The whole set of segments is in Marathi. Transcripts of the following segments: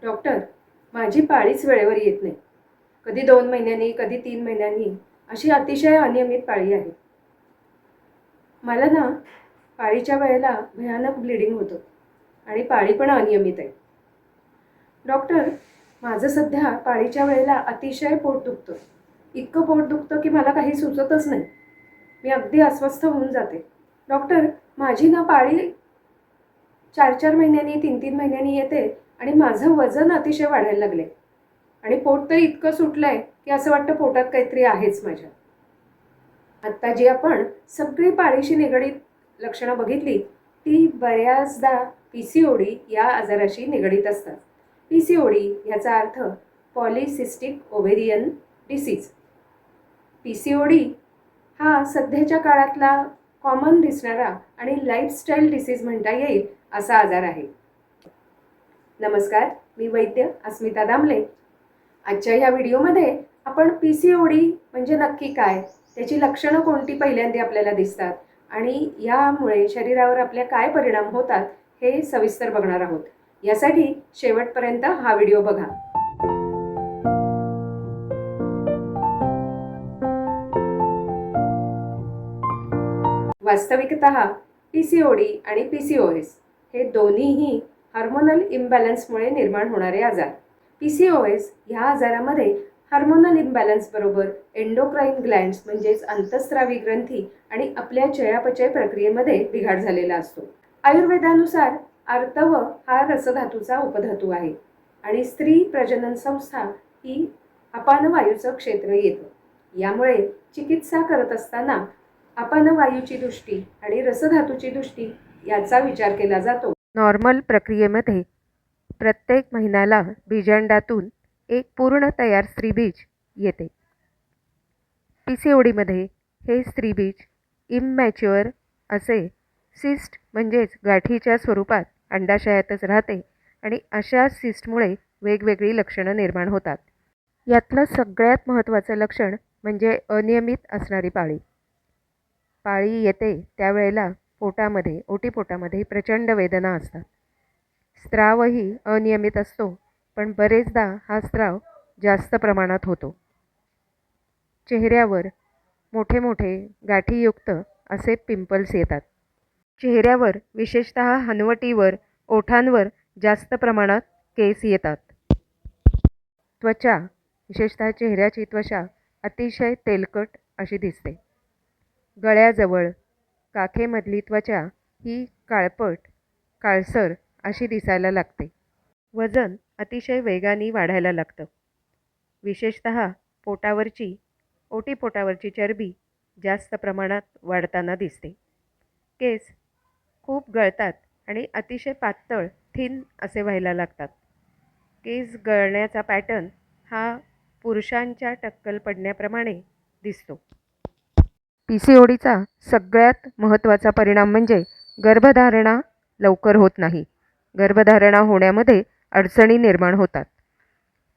डॉक्टर, माझी पाळीच वेळेवर येत नाही. कधी 2 महिन्यांनी, कधी 3 महिन्यांनी अशी अतिशय अनियमित पाळी आहे. मला ना पाळीच्या वेळेला भयानक ब्लिडिंग होतं आणि पाळी पण अनियमित आहे. डॉक्टर, माझं सध्या पाळीच्या वेळेला अतिशय पोट दुखतं. इतकं पोट दुखतं की मला काही सुचतच नाही. मी अगदी अस्वस्थ होऊन जाते. डॉक्टर, माझी ना पाळी 4-4 महिन्यांनी, 3-3 महिन्यांनी येते आणि माझं वजन अतिशय वाढायला लागले आणि पोट तर इतकं सुटलंय की असं वाटतं पोटात काहीतरी आहेच माझ्या. आत्ता जी आपण सगळी पाळीशी निगडीत लक्षणं बघितली ती बऱ्याचदा PCOD या आजाराशी निगडीत असतात. PCOD याचा अर्थ पॉलिसिस्टिक ओव्हेरियन डिसीज. PCOD हा सध्याच्या काळातला कॉमन दिसणारा आणि लाईफस्टाईल डिसीज म्हणता येईल असा आजार आहे. नमस्कार, मी वैद्य अस्मिता दामले. आजच्या ह्या व्हिडिओमध्ये आपण PCOD म्हणजे नक्की काय, त्याची लक्षणं कोणती पहिल्यांदा आपल्याला दिसतात आणि यामुळे शरीरावर आपल्या काय परिणाम होतात हे सविस्तर बघणार आहोत. यासाठी शेवटपर्यंत हा व्हिडिओ बघा. वास्तविकतः PCOD आणि PCOS हे दोन्हीही हार्मोनल इम्बॅलन्समुळे निर्माण होणारे आजार. PCOS ह्या आजारामध्ये हार्मोनल इम्बॅलन्स बरोबर एंडोक्राईन ग्लँड्स म्हणजेच अंतस्रावी ग्रंथी आणि आपल्या चयापचय प्रक्रियेमध्ये बिघाड झालेला असतो. आयुर्वेदानुसार आर्तव हा रसधातूचा उपधातू आहे आणि स्त्री प्रजनन संस्था ही अपानवायूचं क्षेत्र येतं. यामुळे चिकित्सा करत असताना अपानवायूची दृष्टी आणि रसधातूची दृष्टी याचा विचार केला जातो. नॉर्मल प्रक्रियेमध्ये प्रत्येक महिन्याला बीजांडातून एक पूर्ण तयार स्त्रीबीज येते. PCODमध्ये हे स्त्रीबीज इममॅच्युअर असे सिस्ट म्हणजेच गाठीच्या स्वरूपात अंडाशयातच राहते आणि अशा सिस्टमुळे वेगवेगळी लक्षणं निर्माण होतात. यातलं सगळ्यात महत्त्वाचं लक्षण म्हणजे अनियमित असणारी पाळी. पाळी येते त्यावेळेला पोटामध्ये, ओटीपोटामध्ये प्रचंड वेदना असतात. स्त्रावही अनियमित असतो, पण बरेचदा हा स्त्राव जास्त प्रमाणात होतो. चेहऱ्यावर मोठे मोठे गाठीयुक्त असे पिंपल्स येतात. चेहऱ्यावर विशेषतः हनवटीवर, ओठांवर जास्त प्रमाणात केस येतात. त्वचा, विशेषतः चेहऱ्याची त्वचा अतिशय तेलकट अशी दिसते. गळ्याजवळ काखेमधली त्वचा ही काळपट, काळसर अशी दिसायला लागते. वजन अतिशय वेगाने वाढायला लागतं. विशेषतः पोटावरची, ओटीपोटावरची चरबी जास्त प्रमाणात वाढताना दिसते. केस खूप गळतात आणि अतिशय पातळ, थिन असे व्हायला लागतात. केस गळण्याचा पॅटर्न हा पुरुषांच्या टक्कल पडण्याप्रमाणे दिसतो. PCODचा सगळ्यात महत्त्वाचा परिणाम म्हणजे गर्भधारणा लवकर होत नाही. गर्भधारणा होण्यामध्ये अडचणी निर्माण होतात.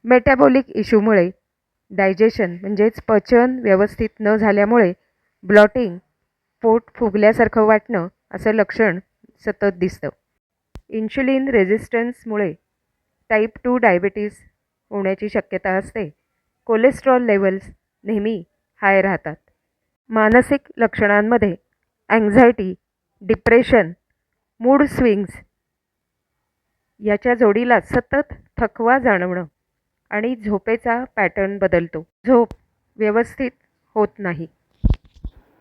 मेटाबॉलिक इश्यूमुळे डायजेशन म्हणजेच पचन व्यवस्थित न झाल्यामुळे ब्लॉटिंग, पोट फुगल्यासारखं वाटणं असं लक्षण सतत दिसतं. इन्शुलिन रेझिस्टन्समुळे टाईप 2 डायबिटीस होण्याची शक्यता असते. कोलेस्ट्रॉल लेवल्स नेहमी हाय राहतात. मानसिक लक्षणांमध्ये अँक्झायटी, डिप्रेशन, मूड स्विंग्स याच्या जोडीला सतत थकवा जाणवणं आणि झोपेचा पॅटर्न बदलतो. झोप व्यवस्थित होत नाही.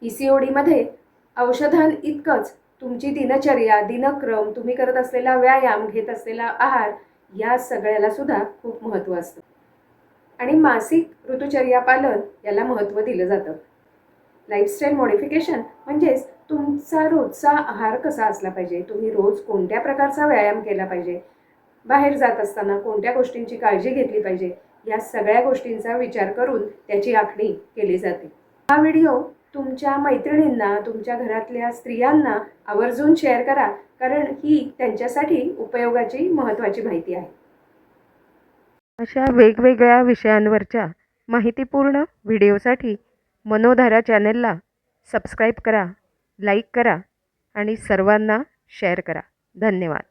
PCODमध्ये औषधां इतकंच तुमची दिनचर्या, दिनक्रम, तुम्ही करत असलेला व्यायाम, घेत असलेला आहार या सगळ्याला सुद्धा खूप महत्त्व असतं आणि मासिक ऋतुचर्या पालन याला महत्त्व दिलं जातं. लाईफस्टाईल मॉडिफिकेशन म्हणजेच तुमचा रोजचा आहार कसा असला पाहिजे, तुम्ही रोज कोणत्या प्रकारचा व्यायाम केला पाहिजे, बाहेर जात असताना कोणत्या गोष्टींची काळजी घेतली पाहिजे, या सगळ्या गोष्टींचा विचार करून त्याची आखणी केली जाते. हा व्हिडिओ तुमच्या मैत्रिणींना, तुमच्या घरातल्या स्त्रियांना आवर्जून शेअर करा, कारण ही त्यांच्यासाठी उपयोगाची महत्त्वाची माहिती आहे. अशा वेगवेगळ्या विषयांवरच्या माहितीपूर्ण व्हिडिओसाठी मनोधारा चॅनलला सबस्क्राईब करा, लाईक करा आणि सर्वांना शेअर करा. धन्यवाद.